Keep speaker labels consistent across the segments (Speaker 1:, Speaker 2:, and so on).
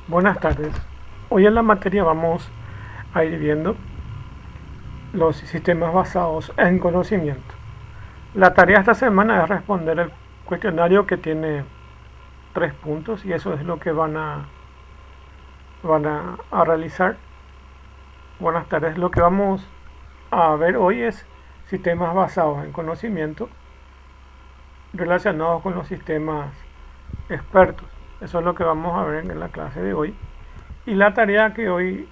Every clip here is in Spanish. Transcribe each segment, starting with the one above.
Speaker 1: Buenas tardes. Hoy en la materia vamos a ir viendo los sistemas basados en conocimiento. La tarea esta semana es responder el cuestionario que tiene 3 puntos y eso es lo que van a realizar. Buenas tardes. Lo que vamos a ver hoy es sistemas basados en conocimiento relacionados con los sistemas expertos. Eso es lo que vamos a ver en la clase de hoy. Y la tarea que hoy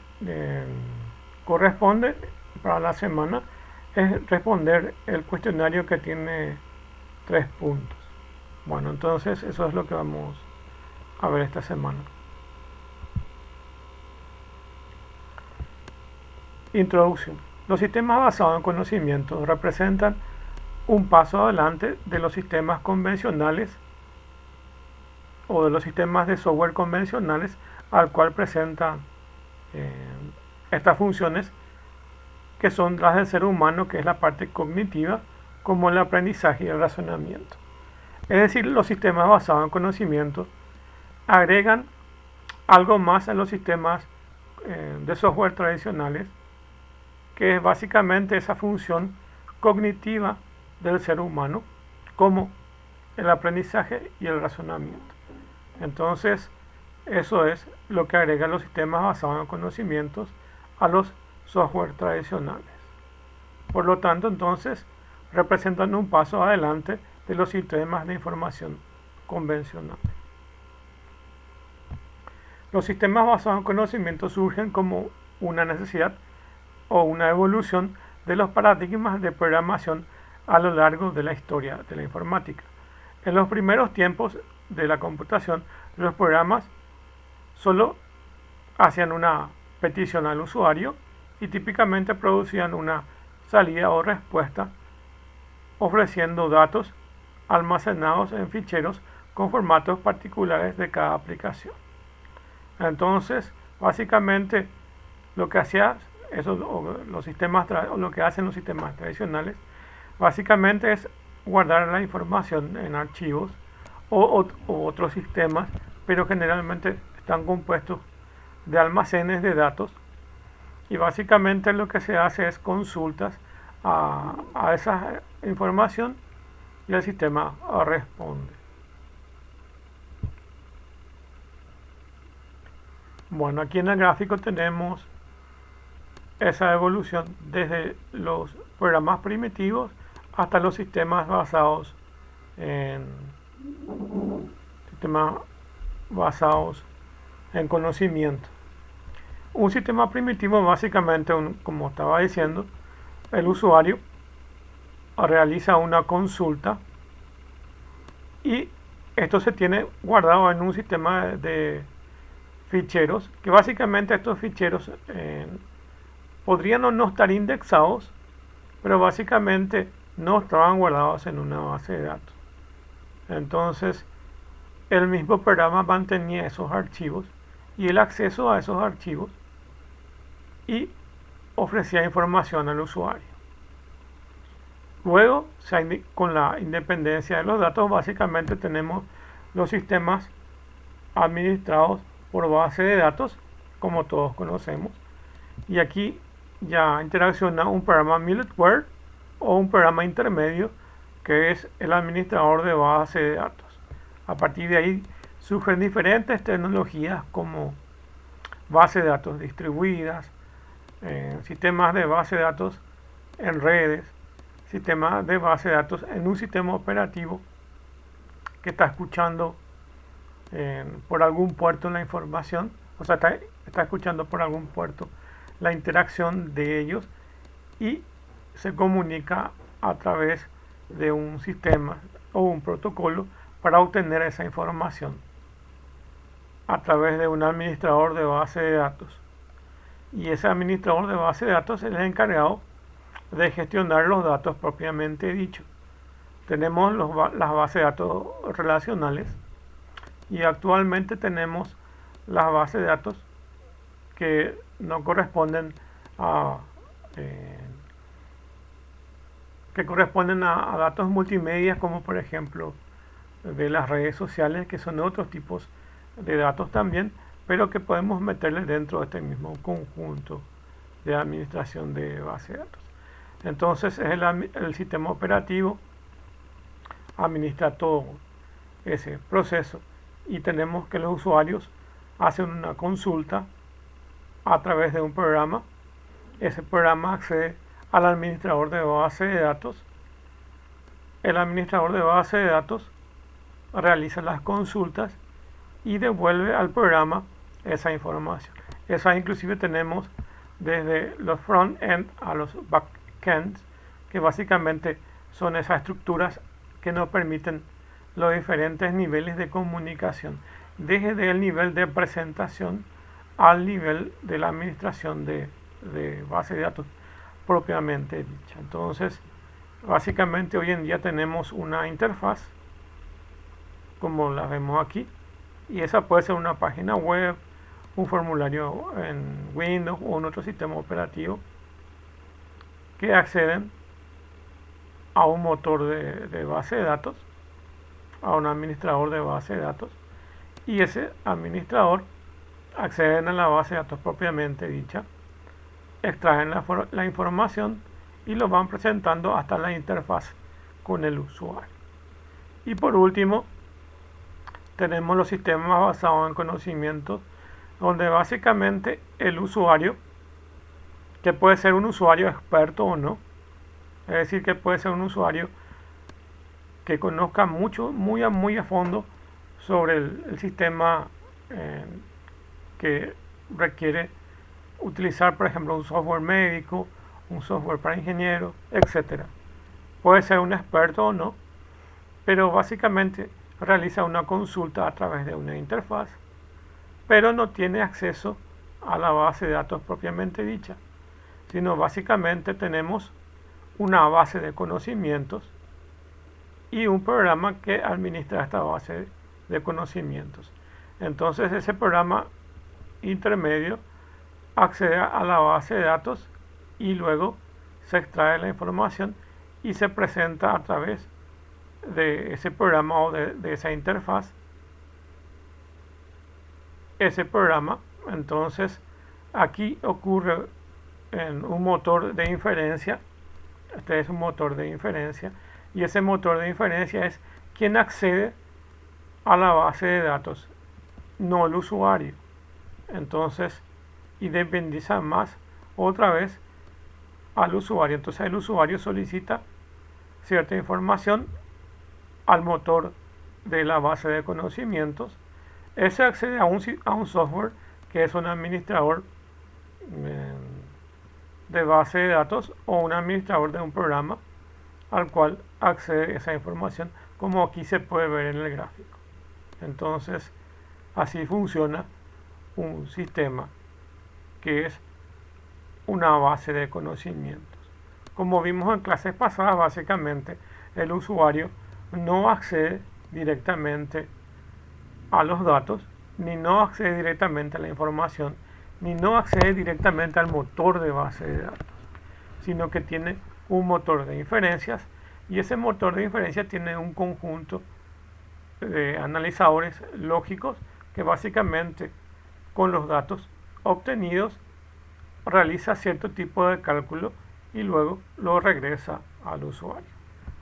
Speaker 1: corresponde para la semana es responder el cuestionario que tiene 3 puntos. Bueno, entonces eso es lo que vamos a ver esta semana. Introducción. Los sistemas basados en conocimiento representan un paso adelante de los sistemas convencionales o de los sistemas de software convencionales al cual presentan estas funciones que son las del ser humano, que es la parte cognitiva, como el aprendizaje y el razonamiento. Es decir, los sistemas basados en conocimiento agregan algo más a los sistemas de software tradicionales, que es básicamente esa función cognitiva del ser humano, como el aprendizaje y el razonamiento. Entonces, eso es lo que agregan los sistemas basados en conocimientos a los software tradicionales. Por lo tanto, entonces, representan un paso adelante de los sistemas de información convencionales. Los sistemas basados en conocimiento surgen como una necesidad o una evolución de los paradigmas de programación a lo largo de la historia de la informática. En los primeros tiempos de la computación, los programas solo hacían una petición al usuario y típicamente producían una salida o respuesta ofreciendo datos almacenados en ficheros con formatos particulares de cada aplicación. Entonces, básicamente lo que hacía lo que hacen los sistemas tradicionales básicamente es guardar la información en archivos o otros sistemas, pero generalmente están compuestos de almacenes de datos y básicamente lo que se hace es consultas a esa información y el sistema responde. Bueno, aquí en el gráfico tenemos esa evolución desde los programas primitivos hasta los sistemas basados en sistemas basados en conocimiento. Un sistema primitivo básicamente, como estaba diciendo, el usuario realiza una consulta y esto se tiene guardado en un sistema de ficheros, que básicamente estos ficheros podrían o no estar indexados, pero básicamente no estaban guardados en una base de datos. Entonces, el mismo programa mantenía esos archivos y el acceso a esos archivos y ofrecía información al usuario. Luego, con la independencia de los datos, básicamente tenemos los sistemas administrados por base de datos, como todos conocemos. Y aquí ya interacciona un programa middleware o un programa intermedio, que es el administrador de base de datos. A partir de ahí surgen diferentes tecnologías como bases de datos distribuidas, sistemas de base de datos en redes, sistemas de base de datos en un sistema operativo que está escuchando por algún puerto la información, o sea, está escuchando por algún puerto la interacción de ellos y se comunica a través de un sistema o un protocolo para obtener esa información a través de un administrador de base de datos. Y ese administrador de base de datos es el encargado de gestionar los datos propiamente dicho. Tenemos las bases de datos relacionales y actualmente tenemos las bases de datos que no corresponden a datos multimedia, como por ejemplo de las redes sociales, que son otros tipos de datos también, pero que podemos meterle dentro de este mismo conjunto de administración de base de datos. Entonces es el sistema operativo administra todo ese proceso y tenemos que los usuarios hacen una consulta a través de un programa. Ese programa accede al administrador de base de datos. El administrador de base de datos realiza las consultas y devuelve al programa esa información. Esa inclusive tenemos desde los front-end a los back-ends, que básicamente son esas estructuras que nos permiten los diferentes niveles de comunicación, desde el nivel de presentación al nivel de la administración de base de datos propiamente dicha. Entonces, básicamente hoy en día tenemos una interfaz, como la vemos aquí, y esa puede ser una página web, un formulario en Windows o en otro sistema operativo, que acceden a un motor de base de datos, a un administrador de base de datos, y ese administrador acceden a la base de datos propiamente dicha, extraen la información y lo van presentando hasta la interfaz con el usuario. Y por último, tenemos los sistemas basados en conocimientos, donde básicamente el usuario, que puede ser un usuario experto o no, es decir, que puede ser un usuario que conozca mucho, muy a fondo sobre el sistema que requiere utilizar, por ejemplo, un software médico, un software para ingenieros, etc. Puede ser un experto o no, pero básicamente realiza una consulta a través de una interfaz, pero no tiene acceso a la base de datos propiamente dicha, sino básicamente tenemos una base de conocimientos y un programa que administra esta base de conocimientos. Entonces ese programa intermedio accede a la base de datos y luego se extrae la información y se presenta a través de ese programa o de esa interfaz. Ese programa, entonces, aquí ocurre en un motor de inferencia. Este es un motor de inferencia y ese motor de inferencia es quien accede a la base de datos, no el usuario. Entonces, independiza más otra vez al usuario. Entonces el usuario solicita cierta información al motor de la base de conocimientos. Ese accede a un software que es un administrador de base de datos o un administrador de un programa al cual accede esa información, como aquí se puede ver en el gráfico. Entonces, así funciona un sistema que es una base de conocimientos. Como vimos en clases pasadas, básicamente el usuario no accede directamente a los datos, ni no accede directamente a la información, ni no accede directamente al motor de base de datos, sino que tiene un motor de inferencias y ese motor de inferencia tiene un conjunto de analizadores lógicos que básicamente con los datos obtenidos realiza cierto tipo de cálculo y luego lo regresa al usuario.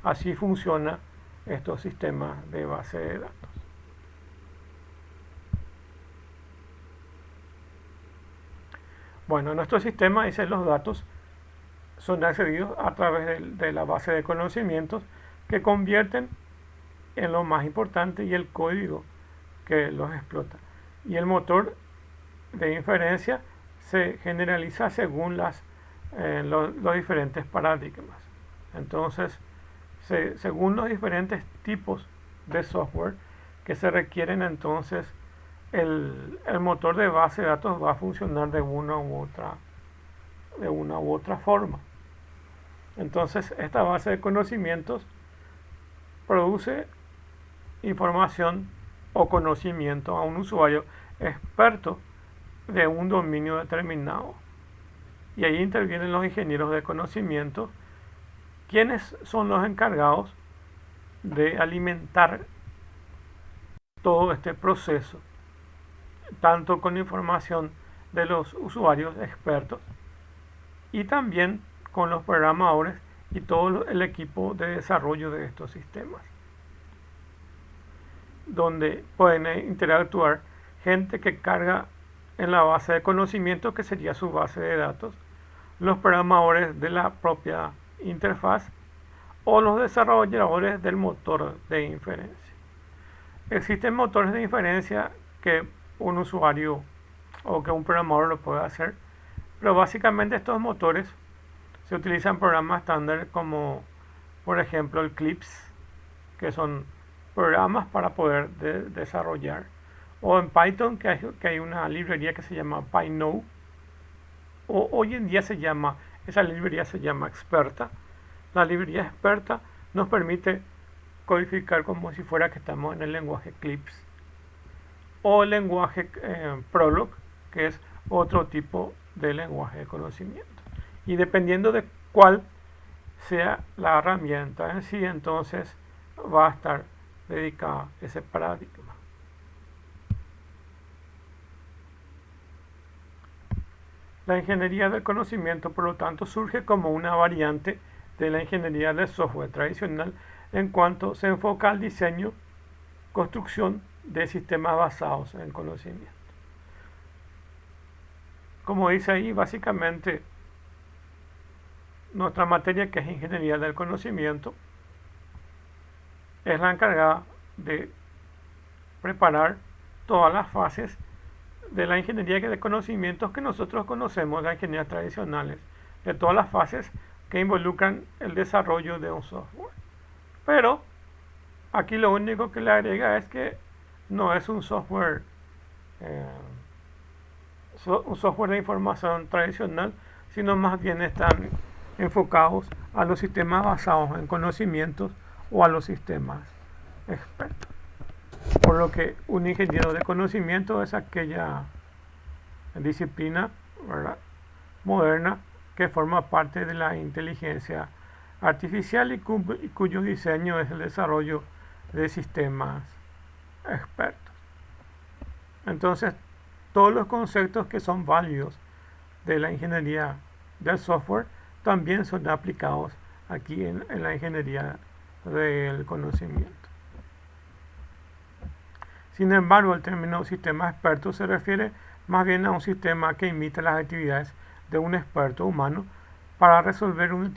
Speaker 1: Así funciona estos sistemas de base de datos. Bueno, en nuestro sistema dice los datos son accedidos a través de la base de conocimientos que convierten en lo más importante y el código que los explota. Y el motor de inferencia se generaliza según los diferentes paradigmas. Entonces, según los diferentes tipos de software que se requieren, entonces el motor de base de datos va a funcionar de una u otra forma. Entonces, esta base de conocimientos produce información o conocimiento a un usuario experto de un dominio determinado. Y ahí intervienen los ingenieros de conocimiento, quienes son los encargados de alimentar todo este proceso tanto con información de los usuarios expertos y también con los programadores y todo el equipo de desarrollo de estos sistemas, donde pueden interactuar gente que carga en la base de conocimiento, que sería su base de datos, los programadores de la propia interfaz o los desarrolladores del motor de inferencia. Existen motores de inferencia que un usuario o que un programador lo puede hacer, pero básicamente estos motores se utilizan programas estándar como por ejemplo el Eclipse, que son programas para poder desarrollar, o en Python que hay una librería que se llama PyNode, o hoy en día esa librería se llama Experta. La librería Experta nos permite codificar como si fuera que estamos en el lenguaje Eclipse, o el lenguaje Prolog, que es otro tipo de lenguaje de conocimiento. Y dependiendo de cuál sea la herramienta en sí, entonces va a estar dedicada a ese paradigma. La ingeniería del conocimiento, por lo tanto, surge como una variante de la ingeniería del software tradicional en cuanto se enfoca al diseño, construcción de sistemas basados en conocimiento. Como dice ahí, básicamente nuestra materia, que es ingeniería del conocimiento, es la encargada de preparar todas las fases de la ingeniería de conocimientos que nosotros conocemos, las ingenierías tradicionales, de todas las fases que involucran el desarrollo de un software. Pero aquí lo único que le agrega es que no es un software de información tradicional, sino más bien están enfocados a los sistemas basados en conocimientos o a los sistemas expertos. Por lo que un ingeniero de conocimiento es aquella disciplina, ¿verdad?, moderna que forma parte de la inteligencia artificial y cuyo diseño es el desarrollo de sistemas expertos. Entonces, todos los conceptos que son válidos de la ingeniería del software también son aplicados aquí en la ingeniería del conocimiento. Sin embargo, el término sistema experto se refiere más bien a un sistema que imita las actividades de un experto humano para resolver una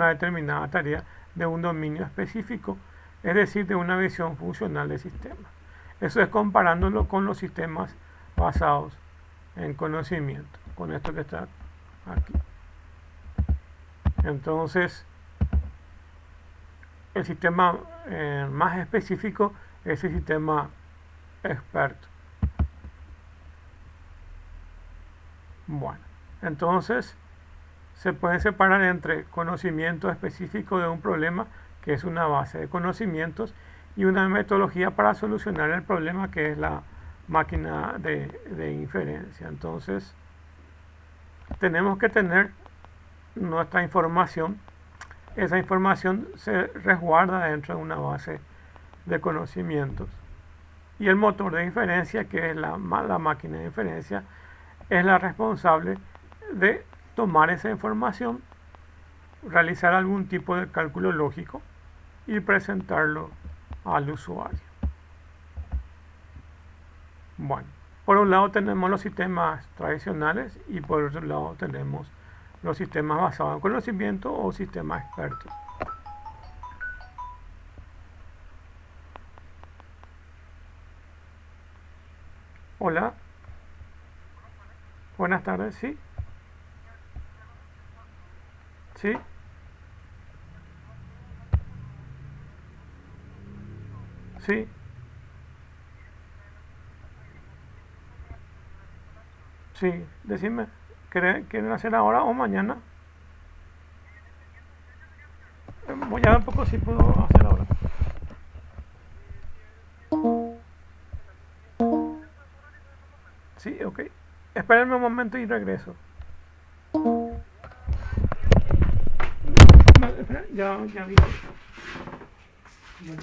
Speaker 1: determinada tarea de un dominio específico, es decir, de una visión funcional del sistema. Eso es comparándolo con los sistemas basados en conocimiento, con esto que está aquí. Entonces, el sistema más específico es el sistema experto. Bueno, entonces se puede separar entre conocimiento específico de un problema, que es una base de conocimientos, y una metodología para solucionar el problema, que es la máquina de inferencia. Entonces, tenemos que tener nuestra información. Esa información se resguarda dentro de una base de conocimientos. Y el motor de inferencia, que es la máquina de inferencia, es la responsable de tomar esa información, realizar algún tipo de cálculo lógico y presentarlo al usuario. Bueno, por un lado tenemos los sistemas tradicionales y por otro lado tenemos los sistemas basados en conocimiento o sistemas expertos. Hola. Buenas tardes, ¿sí? ¿Sí? ¿Sí? Sí, decime, ¿quieren hacer ahora o mañana? Voy a ver un poco si puedo hacer ahora. Sí, ok. Espérenme un momento y regreso. Vale, espera, ya vi. Vale.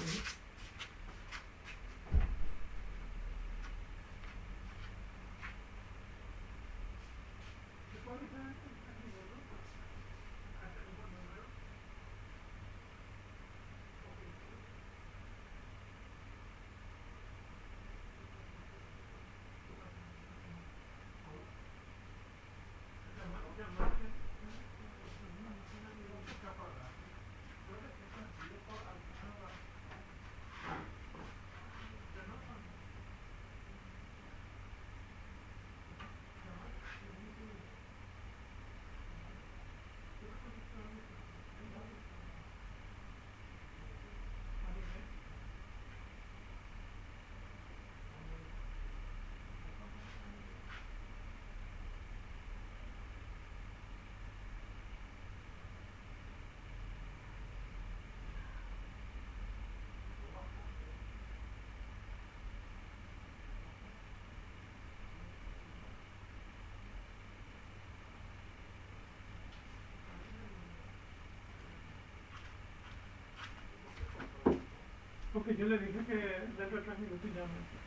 Speaker 1: Porque yo le dije que dentro de 3 minutos ya me...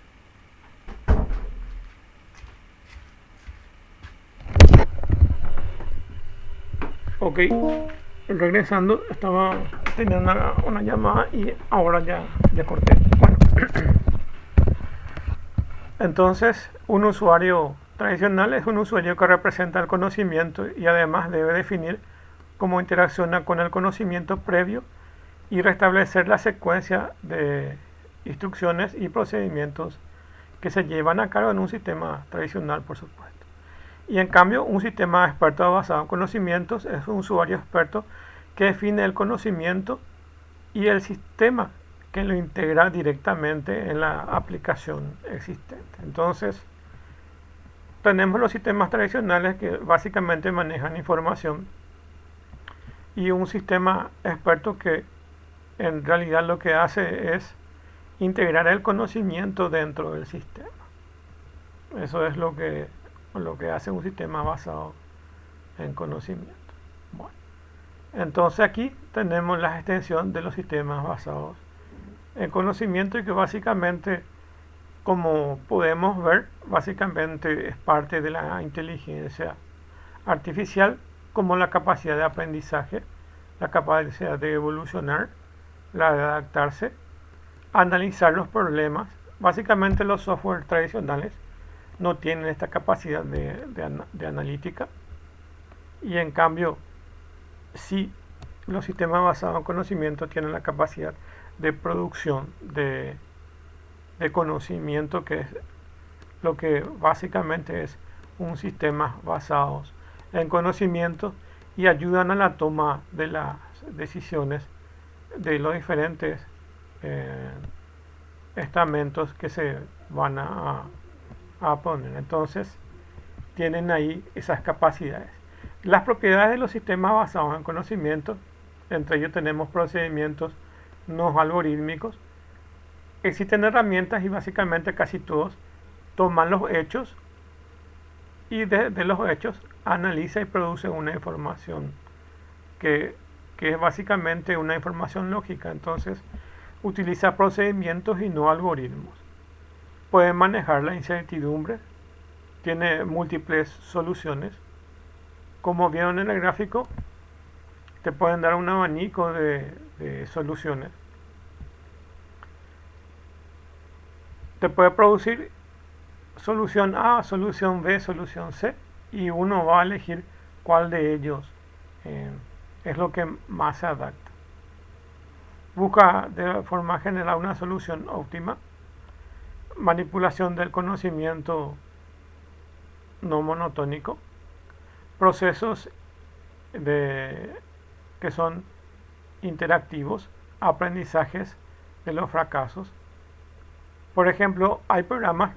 Speaker 1: Ok, regresando, estaba teniendo una llamada y ahora ya corté. Bueno, entonces un usuario tradicional es un usuario que representa el conocimiento y además debe definir cómo interacciona con el conocimiento previo y restablecer la secuencia de instrucciones y procedimientos que se llevan a cabo en un sistema tradicional, por supuesto. Y en cambio, un sistema experto basado en conocimientos es un usuario experto que define el conocimiento y el sistema que lo integra directamente en la aplicación existente. Entonces, tenemos los sistemas tradicionales que básicamente manejan información y un sistema experto que en realidad lo que hace es integrar el conocimiento dentro del sistema. Eso es lo que hace un sistema basado en conocimiento. Bueno, entonces aquí tenemos la extensión de los sistemas basados en conocimiento y que básicamente, como podemos ver, básicamente es parte de la inteligencia artificial, como la capacidad de aprendizaje, la capacidad de evolucionar, la de adaptarse, analizar los problemas. Básicamente los software tradicionales no tienen esta capacidad de analítica y en cambio sí los sistemas basados en conocimiento tienen la capacidad de producción de conocimiento, que es lo que básicamente es un sistema basado en conocimiento y ayudan a la toma de las decisiones de los diferentes estamentos que se van a poner. Entonces tienen ahí esas capacidades. Las propiedades de los sistemas basados en conocimiento, entre ellos tenemos procedimientos no algorítmicos. Existen herramientas y básicamente casi todos toman los hechos y de los hechos analiza y produce una información que es básicamente una información lógica. Entonces utiliza procedimientos y no algoritmos. Puede manejar la incertidumbre, tiene múltiples soluciones. Como vieron en el gráfico, te pueden dar un abanico de soluciones. Te puede producir solución A, solución B, solución C, y uno va a elegir cuál de ellos es lo que más se adapta. Busca de forma general una solución óptima. Manipulación del conocimiento no monotónico. Procesos que son interactivos. Aprendizajes de los fracasos. Por ejemplo, hay programas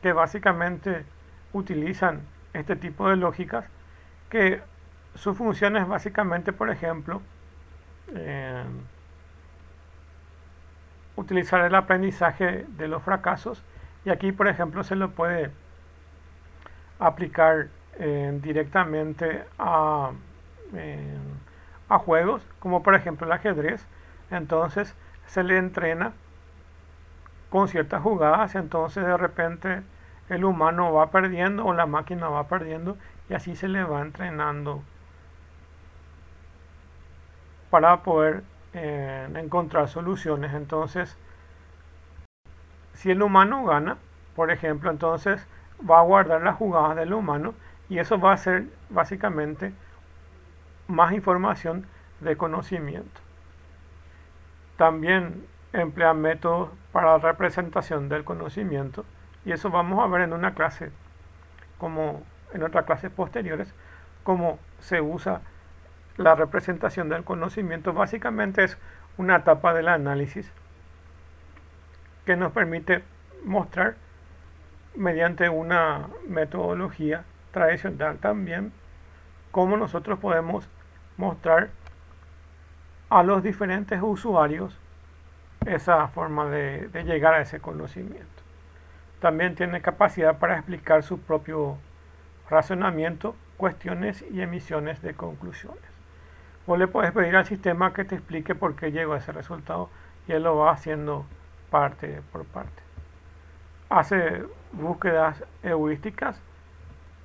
Speaker 1: que básicamente utilizan este tipo de lógicas, que su función es básicamente, por ejemplo, utilizar el aprendizaje de los fracasos, y aquí por ejemplo se lo puede aplicar directamente a juegos como por ejemplo el ajedrez. Entonces se le entrena con ciertas jugadas, entonces de repente el humano va perdiendo o la máquina va perdiendo y así se le va entrenando para poder encontrar soluciones. Entonces si el humano gana, por ejemplo, entonces va a guardar las jugadas del humano y eso va a ser básicamente más información de conocimiento. También emplea métodos para la representación del conocimiento, y eso vamos a ver en una clase, como en otras clases posteriores, cómo se usa la representación del conocimiento. Básicamente es una etapa del análisis que nos permite mostrar mediante una metodología tradicional también cómo nosotros podemos mostrar a los diferentes usuarios esa forma de llegar a ese conocimiento. También tiene capacidad para explicar su propio razonamiento, cuestiones y emisiones de conclusiones. Vos le puedes pedir al sistema que te explique por qué llegó a ese resultado y él lo va haciendo parte por parte. Hace búsquedas heurísticas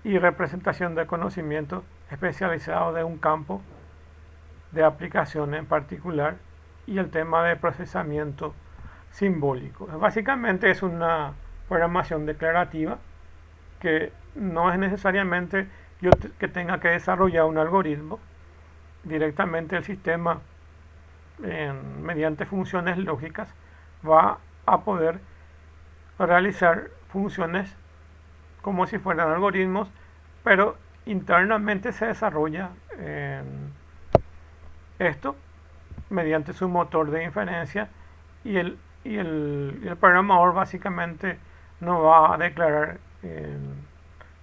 Speaker 1: y representación de conocimiento especializado de un campo de aplicación en particular y el tema de procesamiento simbólico. Básicamente es una programación declarativa que no es necesariamente yo que tenga que desarrollar un algoritmo. Directamente el sistema, mediante funciones lógicas, va a poder realizar funciones como si fueran algoritmos, pero internamente se desarrolla esto mediante su motor de inferencia y el programador básicamente no va a declarar,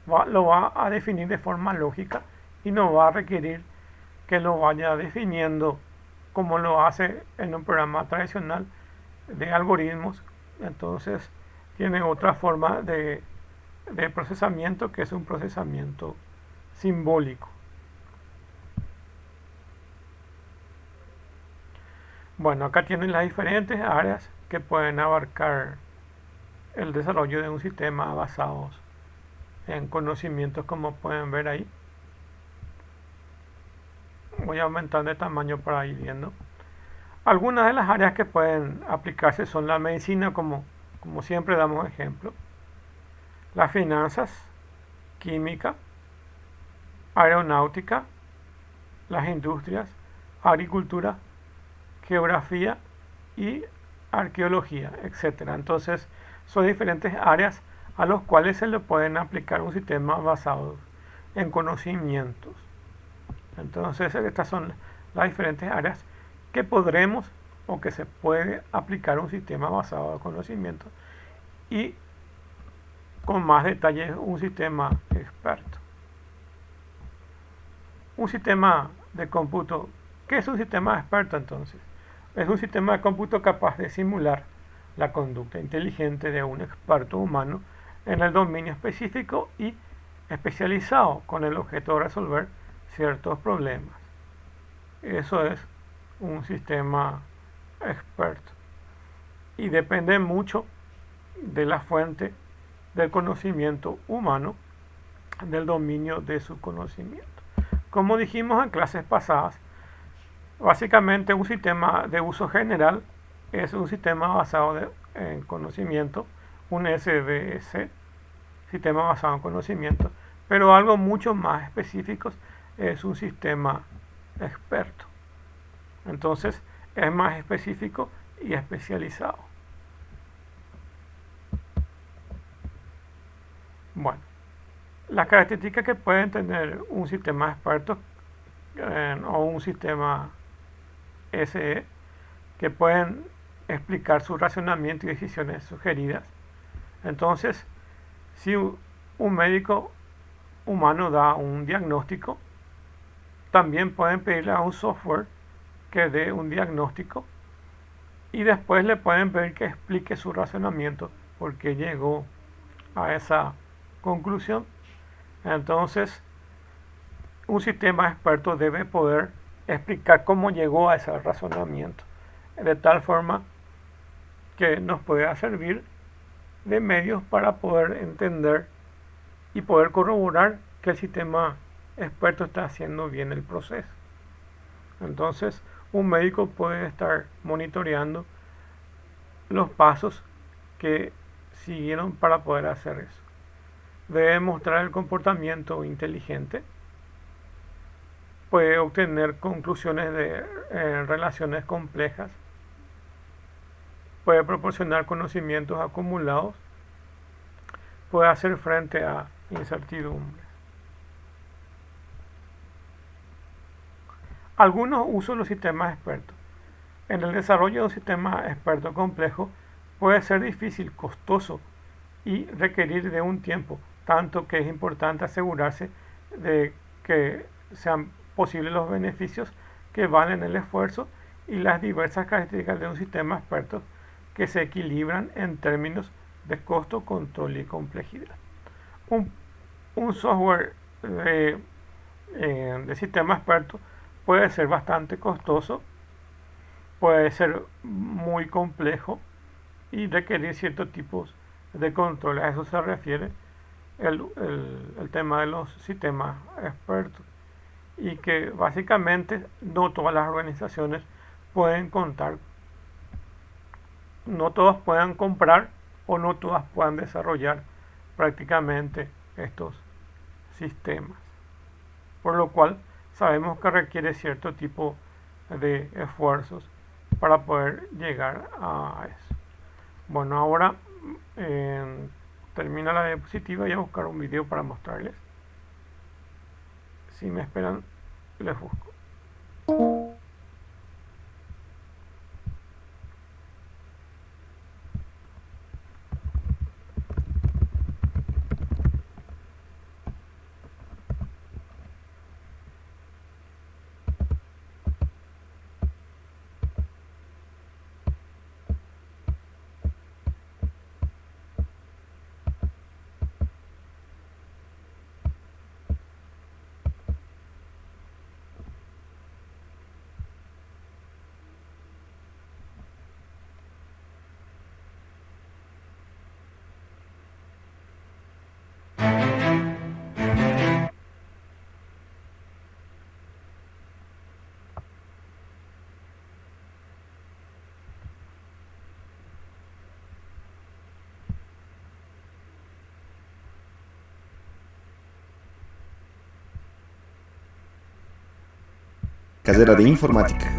Speaker 1: lo va a definir de forma lógica y no va a requerir que lo vaya definiendo como lo hace en un programa tradicional de algoritmos. Entonces tiene otra forma de procesamiento, que es un procesamiento simbólico. Bueno, acá tienen las diferentes áreas que pueden abarcar el desarrollo de un sistema basados en conocimientos, como pueden ver ahí. Voy a aumentar de tamaño para ir viendo. Algunas de las áreas que pueden aplicarse son la medicina, como siempre damos ejemplo, las finanzas, química, aeronáutica, las industrias, agricultura, geografía y arqueología, etc. Entonces son diferentes áreas a los cuales se le pueden aplicar un sistema basado en conocimientos. Entonces estas son las diferentes áreas que podremos o que se puede aplicar un sistema basado en conocimientos, y con más detalles un sistema experto. Un sistema de cómputo. ¿Qué es un sistema experto entonces? Es un sistema de cómputo capaz de simular la conducta inteligente de un experto humano en el dominio específico y especializado con el objeto de resolver ciertos problemas. Eso es un sistema experto. Y depende mucho de la fuente del conocimiento humano, del dominio de su conocimiento. Como dijimos en clases pasadas, básicamente un sistema de uso general es un sistema basado en conocimiento, un SBC, sistema basado en conocimiento, pero algo mucho más específico es un sistema experto. Entonces es más específico y especializado. Bueno, las características que pueden tener un sistema experto o un sistema SE, que pueden explicar su racionamiento y decisiones sugeridas. Entonces, si un médico humano da un diagnóstico, también pueden pedirle a un software que dé un diagnóstico y después le pueden pedir que explique su razonamiento, por qué llegó a esa conclusión. Entonces, un sistema experto debe poder explicar cómo llegó a ese razonamiento, de tal forma que nos pueda servir de medios para poder entender y poder corroborar que el sistema experto está haciendo bien el proceso. Entonces, un médico puede estar monitoreando los pasos que siguieron para poder hacer eso. Debe mostrar el comportamiento inteligente. Puede obtener conclusiones de relaciones complejas. Puede proporcionar conocimientos acumulados. Puede hacer frente a incertidumbres. Algunos usos de los sistemas expertos. En el desarrollo de un sistema experto complejo puede ser difícil, costoso y requerir de un tiempo, tanto que es importante asegurarse de que sean posibles los beneficios que valen el esfuerzo y las diversas características de un sistema experto que se equilibran en términos de costo, control y complejidad. Un software de sistema experto puede ser bastante costoso puede ser muy complejo y requerir ciertos tipos de control. A eso se refiere el tema de los sistemas expertos. Y que básicamente no todas las organizaciones pueden contar, no todas puedan comprar o no todas puedan desarrollar prácticamente estos sistemas. Por lo cual sabemos que requiere cierto tipo de esfuerzos para poder llegar a eso. Bueno, ahora termina la diapositiva y voy a buscar un video para mostrarles. Si me esperan, les busco.
Speaker 2: Carrera de Informática.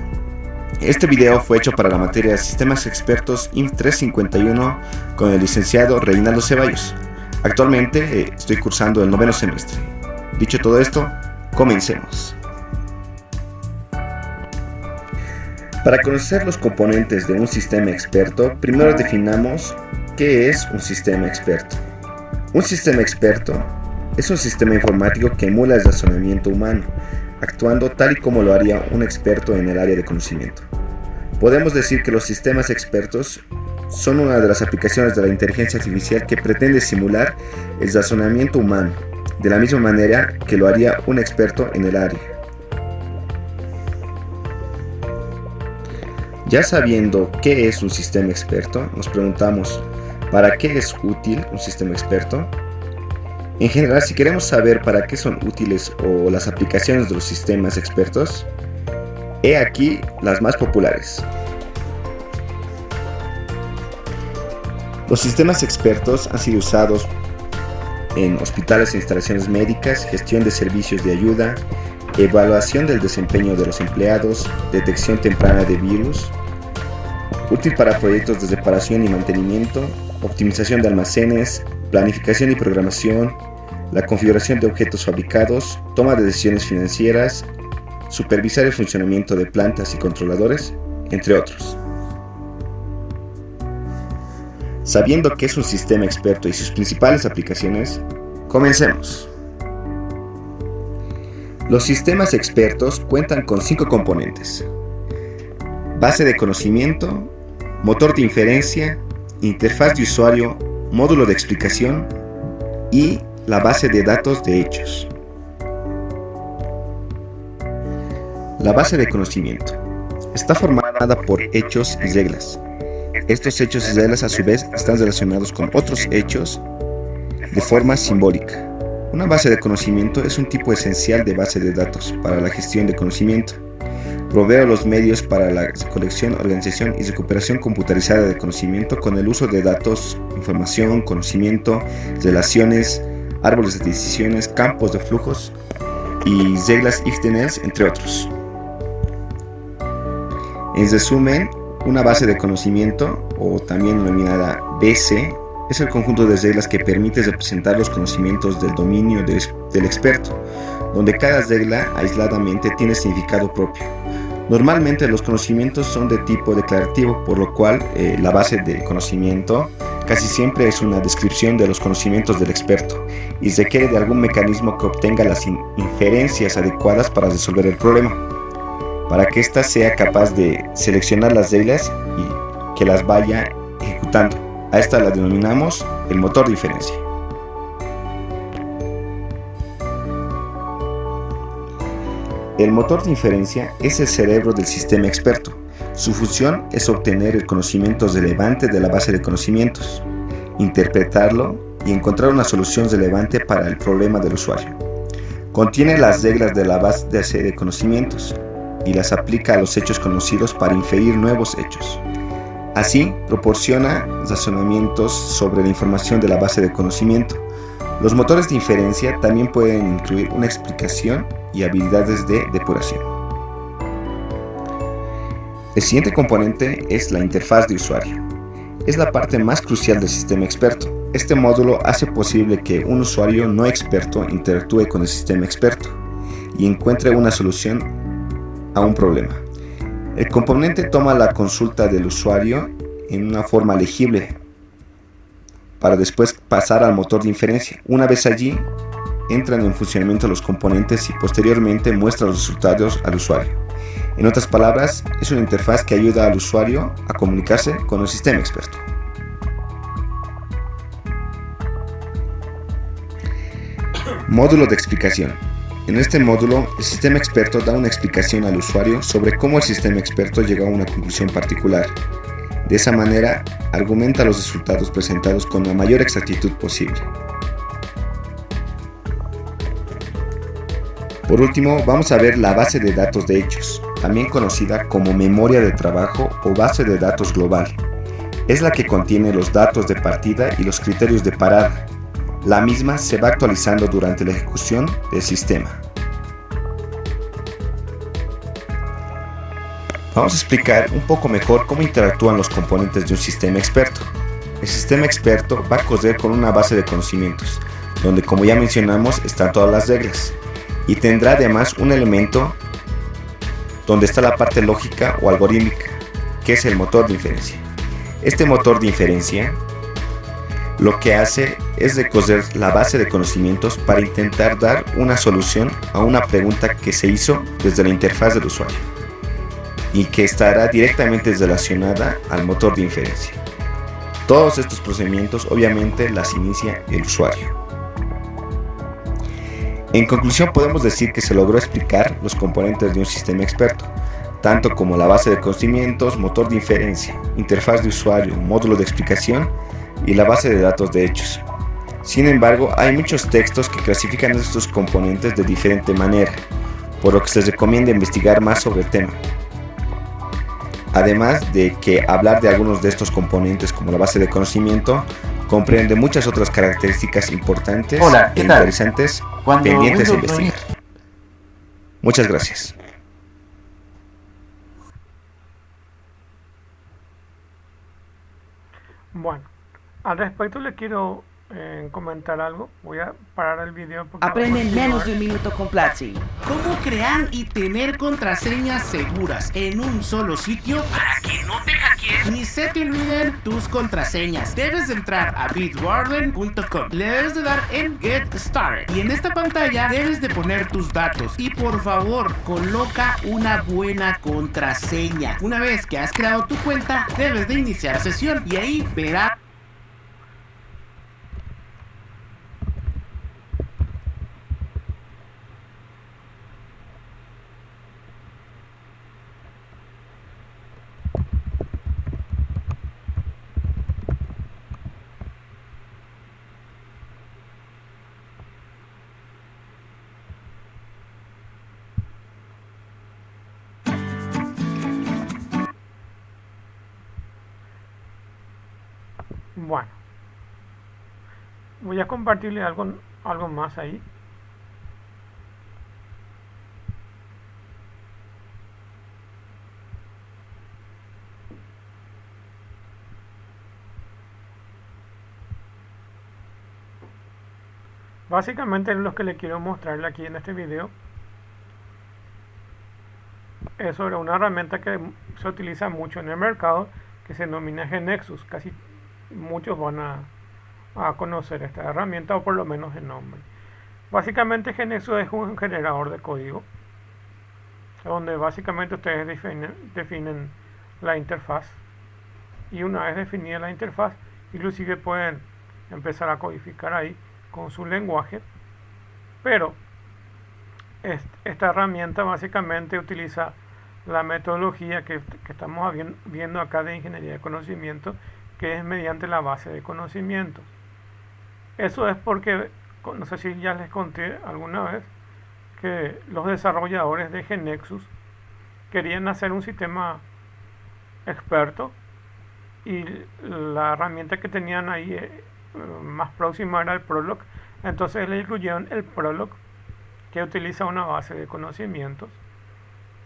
Speaker 2: Este video fue hecho para la materia de Sistemas Expertos INF 351 con el licenciado Reinaldo Ceballos. Actualmente estoy cursando el 9º semestre. Dicho todo esto, comencemos. Para conocer los componentes de un sistema experto, primero definamos qué es un sistema experto. Un sistema experto es un sistema informático que emula el razonamiento humano, actuando tal y como lo haría un experto en el área de conocimiento. Podemos decir que los sistemas expertos son una de las aplicaciones de la inteligencia artificial que pretende simular el razonamiento humano, de la misma manera que lo haría un experto en el área. Ya sabiendo qué es un sistema experto, nos preguntamos, ¿para qué es útil un sistema experto? En general, si queremos saber para qué son útiles o las aplicaciones de los sistemas expertos, he aquí las más populares. Los sistemas expertos han sido usados en hospitales e instalaciones médicas, gestión de servicios de ayuda, evaluación del desempeño de los empleados, detección temprana de virus, útil para proyectos de reparación y mantenimiento, optimización de almacenes, planificación y programación, la configuración de objetos fabricados, toma de decisiones financieras, supervisar el funcionamiento de plantas y controladores, entre otros. Sabiendo qué es un sistema experto y sus principales aplicaciones, comencemos. Los sistemas expertos cuentan con 5 componentes: base de conocimiento, motor de inferencia, interfaz de usuario, módulo de explicación y la base de datos de hechos. La base de conocimiento está formada por hechos y reglas. Estos hechos y reglas a su vez están relacionados con otros hechos de forma simbólica. Una base de conocimiento es un tipo esencial de base de datos para la gestión de conocimiento. Provee los medios para la colección, organización y recuperación computarizada de conocimiento con el uso de datos, información, conocimiento, relaciones, árboles de decisiones, campos de flujos y reglas if-then-else, entre otros. En resumen, una base de conocimiento, o también denominada BC, es el conjunto de reglas que permite representar los conocimientos del dominio del experto, donde cada regla aisladamente tiene significado propio. Normalmente los conocimientos son de tipo declarativo, por lo cual la base de conocimiento casi siempre es una descripción de los conocimientos del experto y requiere de algún mecanismo que obtenga las inferencias adecuadas para resolver el problema, para que ésta sea capaz de seleccionar las reglas y que las vaya ejecutando. A esta la denominamos el motor de inferencia. El motor de inferencia es el cerebro del sistema experto. Su función es obtener el conocimiento relevante de la base de conocimientos, interpretarlo y encontrar una solución relevante para el problema del usuario. Contiene las reglas de la base de conocimientos y las aplica a los hechos conocidos para inferir nuevos hechos. Así, proporciona razonamientos sobre la información de la base de conocimiento. Los motores de inferencia también pueden incluir una explicación y habilidades de depuración. El siguiente componente es la interfaz de usuario. Es la parte más crucial del sistema experto. Este módulo hace posible que un usuario no experto interactúe con el sistema experto y encuentre una solución a un problema. El componente toma la consulta del usuario en una forma legible para después pasar al motor de inferencia. Una vez allí, entran en funcionamiento los componentes y posteriormente muestra los resultados al usuario. En otras palabras, es una interfaz que ayuda al usuario a comunicarse con el sistema experto. Módulo de explicación. En este módulo, el sistema experto da una explicación al usuario sobre cómo el sistema experto llegó a una conclusión particular. De esa manera, argumenta los resultados presentados con la mayor exactitud posible. Por último, vamos a ver la base de datos de hechos, también conocida como memoria de trabajo o base de datos global. Es la que contiene los datos de partida y los criterios de parada. La misma se va actualizando durante la ejecución del sistema. Vamos a explicar un poco mejor cómo interactúan los componentes de un sistema experto. El sistema experto va a correr con una base de conocimientos, donde, como ya mencionamos, están todas las reglas, y tendrá además un elemento donde está la parte lógica o algorítmica, que es el motor de inferencia. Este motor de inferencia lo que hace es recorrer la base de conocimientos para intentar dar una solución a una pregunta que se hizo desde la interfaz del usuario y que estará directamente relacionada al motor de inferencia. Todos estos procedimientos obviamente las inicia el usuario. En conclusión, podemos decir que se logró explicar los componentes de un sistema experto, tanto como la base de conocimientos, motor de inferencia, interfaz de usuario, módulo de explicación y la base de datos de hechos. Sin embargo, hay muchos textos que clasifican estos componentes de diferente manera, por lo que se les recomienda investigar más sobre el tema. Además de que hablar de algunos de estos componentes como la base de conocimiento comprende muchas otras características importantes e interesantes pendientes de investigar. Muchas gracias.
Speaker 1: Bueno, al respecto le quiero comentar algo. Voy a parar el video porque
Speaker 3: Aprende en menos de un minuto con Platzi.
Speaker 4: ¿Cómo crear y tener contraseñas seguras en un solo sitio para que no te hackeen ni se te olviden tus contraseñas? Debes de entrar a bitwarden.com. Le debes de dar en Get Started y en esta pantalla debes de poner tus datos y por favor coloca una buena contraseña. Una vez que has creado tu cuenta debes de iniciar sesión y ahí verás.
Speaker 1: Bueno, voy a compartirle algo más ahí. Básicamente lo que le quiero mostrarle aquí en este video es sobre una herramienta que se utiliza mucho en el mercado que se denomina GNexus. Casi muchos van a conocer esta herramienta, o por lo menos el nombre. Básicamente GNexus es un generador de código donde básicamente ustedes definen la interfaz, y una vez definida la interfaz inclusive pueden empezar a codificar ahí con su lenguaje. Pero esta herramienta básicamente utiliza la metodología que estamos viendo acá de ingeniería de conocimiento, que es mediante la base de conocimientos. Eso es porque, no sé si ya les conté alguna vez, que los desarrolladores de GeneXus querían hacer un sistema experto y la herramienta que tenían ahí más próxima era el Prolog. Entonces le incluyeron el Prolog, que utiliza una base de conocimientos,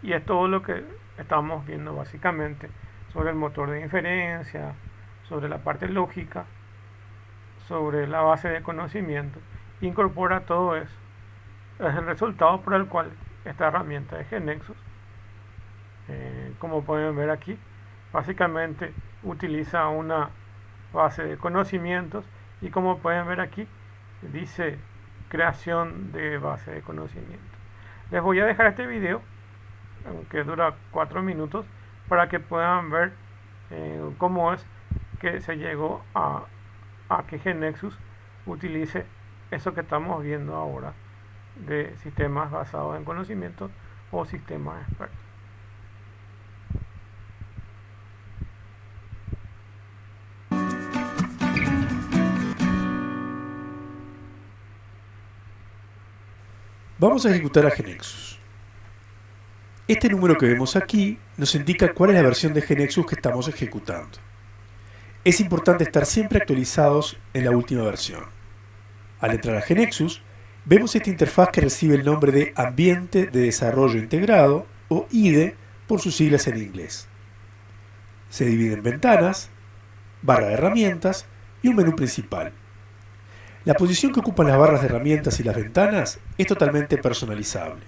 Speaker 1: y es todo lo que estamos viendo básicamente sobre el motor de inferencia, sobre la parte lógica, sobre la base de conocimientos. Incorpora todo eso. Es el resultado por el cual esta herramienta de GeneXus, como pueden ver aquí, básicamente utiliza una base de conocimientos, y como pueden ver aquí dice creación de base de conocimientos. Les voy a dejar este video, que dura 4 minutos, para que puedan ver cómo es que se llegó a que GeneXus utilice eso que estamos viendo ahora de sistemas basados en conocimientos o sistemas expertos.
Speaker 5: Vamos a ejecutar a GeneXus. Este número que vemos aquí nos indica cuál es la versión de GeneXus que estamos ejecutando. Es importante estar siempre actualizados en la última versión. Al entrar a GeneXus, vemos esta interfaz que recibe el nombre de Ambiente de Desarrollo Integrado, o IDE por sus siglas en inglés. Se divide en ventanas, barra de herramientas y un menú principal. La posición que ocupan las barras de herramientas y las ventanas es totalmente personalizable.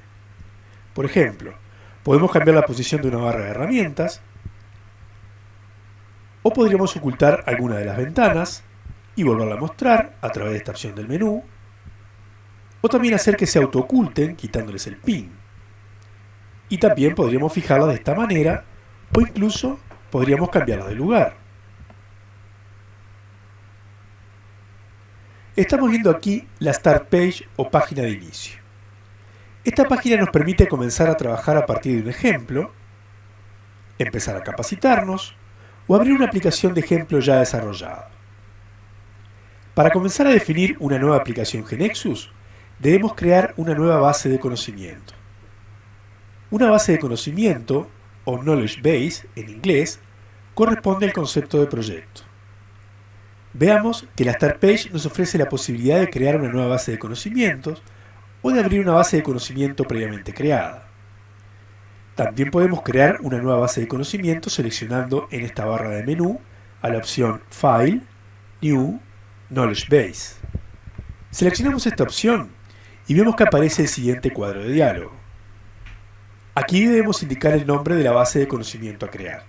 Speaker 5: Por ejemplo, podemos cambiar la posición de una barra de herramientas, o podríamos ocultar alguna de las ventanas y volverla a mostrar a través de esta opción del menú, o también hacer que se autooculten quitándoles el pin. Y también podríamos fijarlas de esta manera, o incluso podríamos cambiarlas de lugar. Estamos viendo aquí la Start Page o página de inicio. Esta página nos permite comenzar a trabajar a partir de un ejemplo, empezar a capacitarnos o abrir una aplicación de ejemplo ya desarrollada. Para comenzar a definir una nueva aplicación GeneXus, debemos crear una nueva base de conocimiento. Una base de conocimiento, o Knowledge Base en inglés, corresponde al concepto de proyecto. Veamos que la Start Page nos ofrece la posibilidad de crear una nueva base de conocimientos o de abrir una base de conocimiento previamente creada. También podemos crear una nueva base de conocimientos seleccionando en esta barra de menú a la opción File, New, Knowledge Base. Seleccionamos esta opción y vemos que aparece el siguiente cuadro de diálogo. Aquí debemos indicar el nombre de la base de conocimiento a crear.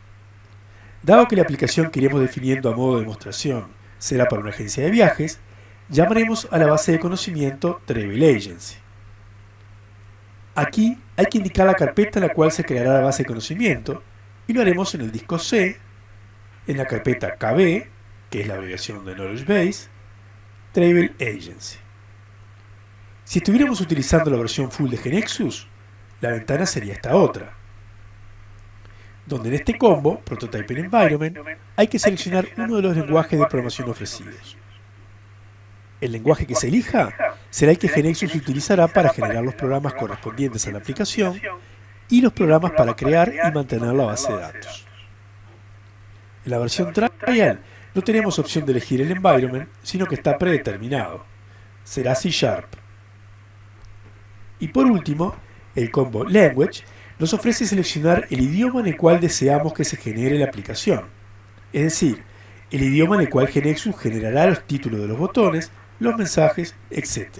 Speaker 5: Dado que la aplicación que iremos definiendo a modo de demostración será para una agencia de viajes, llamaremos a la base de conocimiento Travel Agency. Aquí hay que indicar la carpeta en la cual se creará la base de conocimiento, y lo haremos en el disco C, en la carpeta KB, que es la abreviación de Knowledge Base, Travel Agency. Si estuviéramos utilizando la versión full de GeneXus, la ventana sería esta otra, donde en este combo, Prototyping Environment, hay que seleccionar uno de los lenguajes de programación ofrecidos. El lenguaje que se elija será el que GeneXus utilizará para generar los programas correspondientes a la aplicación y los programas para crear y mantener la base de datos. En la versión Trial no tenemos opción de elegir el environment, sino que está predeterminado. Será C#. Y por último, el combo Language nos ofrece seleccionar el idioma en el cual deseamos que se genere la aplicación, es decir, el idioma en el cual GeneXus generará los títulos de los botones, los mensajes, etc.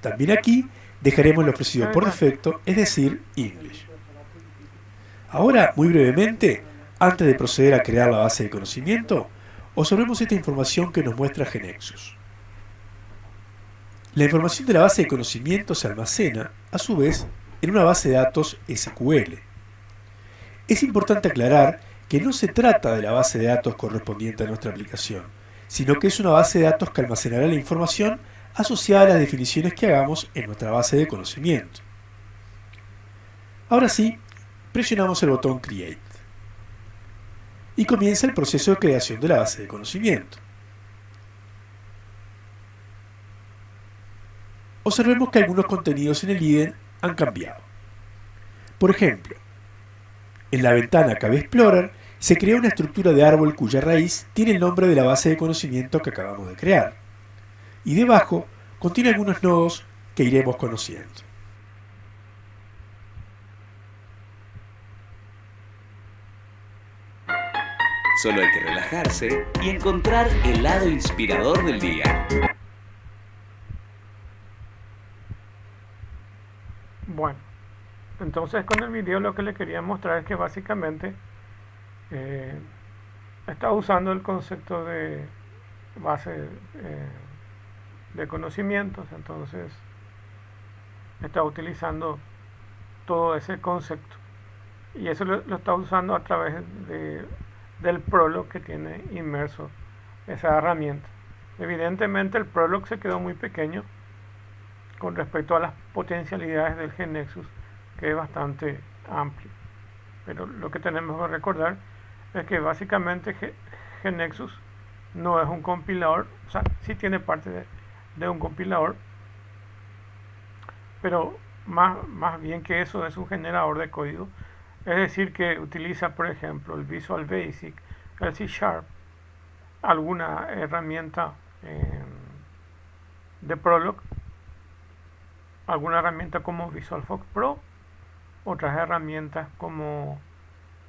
Speaker 5: También aquí dejaremos lo ofrecido por defecto, es decir, English. Ahora, muy brevemente, antes de proceder a crear la base de conocimiento, observemos esta información que nos muestra GeneXus. La información de la base de conocimiento se almacena, a su vez, en una base de datos SQL. Es importante aclarar que no se trata de la base de datos correspondiente a nuestra aplicación, sino que es una base de datos que almacenará la información asociada a las definiciones que hagamos en nuestra base de conocimiento. Ahora sí, presionamos el botón Create y comienza el proceso de creación de la base de conocimiento. Observemos que algunos contenidos en el IDE han cambiado. Por ejemplo, en la ventana KB Explorer se crea una estructura de árbol cuya raíz tiene el nombre de la base de conocimiento que acabamos de crear, y debajo contiene algunos nodos que iremos conociendo.
Speaker 6: Solo hay que relajarse y encontrar el lado inspirador del día.
Speaker 1: Bueno, entonces con el video lo que le quería mostrar es que básicamente está usando el concepto de base de conocimientos. Entonces está utilizando todo ese concepto y eso lo está usando a través del Prolog que tiene inmerso esa herramienta. Evidentemente el Prolog se quedó muy pequeño con respecto a las potencialidades del GNexus, que es bastante amplio, pero lo que tenemos que recordar es que básicamente GNexus no es un compilador, o sea, sí tiene parte de un compilador, pero más bien que eso es un generador de código. Es decir, que utiliza, por ejemplo, el Visual Basic, el C#, alguna herramienta de Prolog, alguna herramienta como VisualFox Pro, otras herramientas como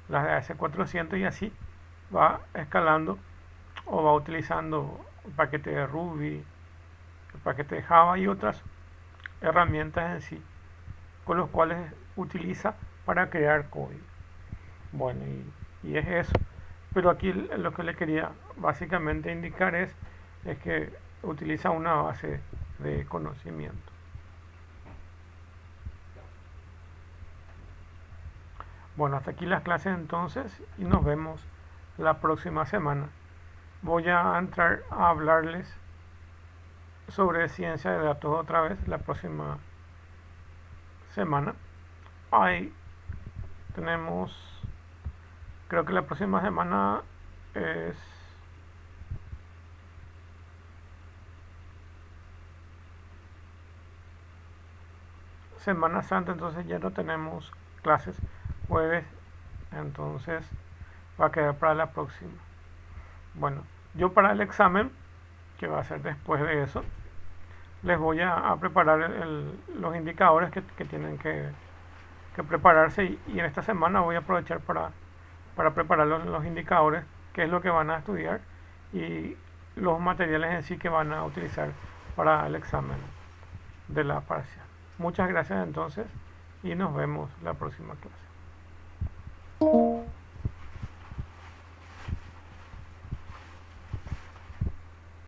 Speaker 1: las de AS400, y así va escalando o va utilizando el paquete de Ruby, el paquete de Java y otras herramientas en sí, con los cuales utiliza para crear código. Bueno, y es eso. Pero aquí lo que le quería básicamente indicar es que utiliza una base de conocimiento. Bueno, hasta aquí las clases entonces y nos vemos la próxima semana. Voy a entrar a hablarles sobre ciencia de datos otra vez la próxima semana. Ahí tenemos, creo que la próxima semana es Semana Santa, entonces ya no tenemos clases jueves, entonces va a quedar para la próxima. Bueno, yo para el examen, que va a ser después de eso, les voy a preparar los indicadores que tienen que prepararse, y en esta semana voy a aprovechar para preparar los indicadores, que es lo que van a estudiar, y los materiales en sí que van a utilizar para el examen de la parcial. Muchas gracias entonces y nos vemos la próxima clase.